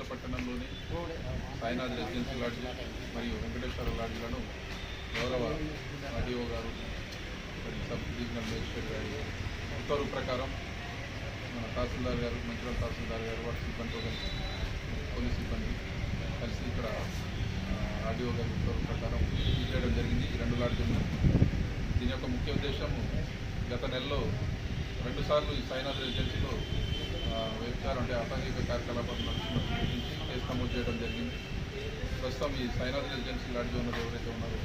మంచిర్యాల పట్టణంలోని Sainath residency LADS మరియు వెంకటేశ్వర లాడ్జ్లను గౌరవ ఆర్డీఓ గారు మరియు సబ్ డివిజనల్ మేజిస్ట్రేట్ గారి ఉత్తర్వు ప్రకారం మన తహసీల్దార్ గారు, మంచిర్యాల తహసీల్దార్ గారు, వాటి సిబ్బందితో కలిసి పోలీస్ సిబ్బంది కలిసి ఇక్కడ ఆర్డీఓ గారి ఉత్తర్వు ప్రకారం చేయడం జరిగింది. ఈ 2 లాడ్జీలను దీని యొక్క ముఖ్య ఉద్దేశం గత నెలలో 2 సార్లు ఈ సాయినాథ్ రెసిడెన్సీలో వ్యభిచారం అంటే అసాంఘిక కార్యకలాపాలు నడుస్తున్నట్టు గురించి కేసు నమోదు చేయడం జరిగింది. ప్రస్తుతం ఈ సాయినాథ్ రెసిడెన్సీ లాడ్జీ ఉన్నది ఎవరైతే ఉన్నారో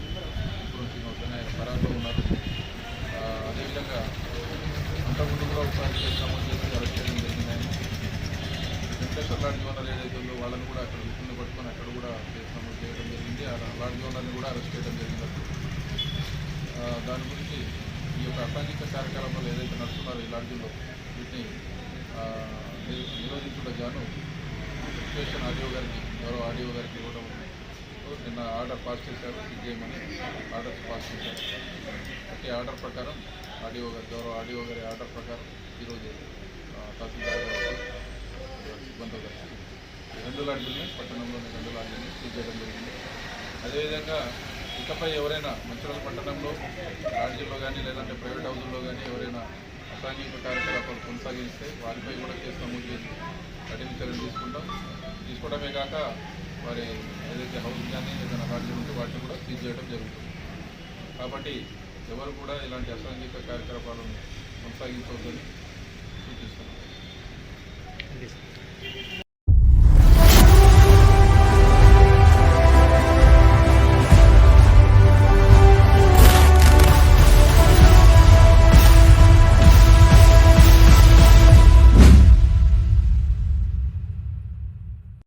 ఇప్పుడు ఆయన పరాలో ఉన్నారు. అదేవిధంగా అంతకుముందు కూడా ఒకసారి కేసు నమోదు చేసి అరెస్ట్ చేయడం జరిగింది. ఆయన వెంకటేశ్వర లాడ్జీ ఓనర్ ఏదైతే ఉందో వాళ్ళని కూడా అక్కడ విషయంలో పట్టుకొని అక్కడ కూడా కేసు నమోదు చేయడం జరిగింది. ఆ లాడ్జీ ఓనర్ని కూడా అరెస్ట్ చేయడం జరిగింది. దాని గురించి ఈ యొక్క అసాంఘిక కార్యకలాపాలు ఏదైతే నడుస్తున్నారో ఈ లాడ్జీలో వీటిని నిరోధించడం గాను సిచ్యువేషన్ ఆర్డీఓ గారికి, గౌరవ ఆర్డీఓ గారికి ఇవ్వడం నిన్న ఆర్డర్ పాస్ చేశారు. చేయమని ఆర్డర్స్ పాస్ చేశారు. ప్రతి ఆర్డర్ ప్రకారం ఆర్డీఓ గారు, గౌరవ ఆర్డీఓ గారి ఆర్డర్ ప్రకారం ఈరోజు తహసీల్దార్ గారు సిబ్బందితో కలిసి 2 లాడ్జీలని పట్టణంలోని 2 లాడ్జీలని సీజ్ చేయడం జరిగింది. అదేవిధంగా ఇకపై ఎవరైనా మంచిర్యాల పట్టణంలో లాడ్జీల్లో కానీ లేదంటే ప్రైవేట్ హౌజుల్లో కానీ ఎవరైనా అసాంఘిక కార్యకలాపాలు కొనసాగిస్తే వారిపై కూడా కేసు నమోదు చేసి కఠిన చర్యలు తీసుకోవడమే కాక వారి ఏదైతే హౌస్ కానీ ఏదైనా లాడ్జీలు ఉంటే వాటిని కూడా సీజ్ చేయడం జరుగుతుంది. కాబట్టి ఎవరు కూడా ఇలాంటి అసాంఘిక కార్యకలాపాలను కొనసాగించవద్దని సూచిస్తున్నారు.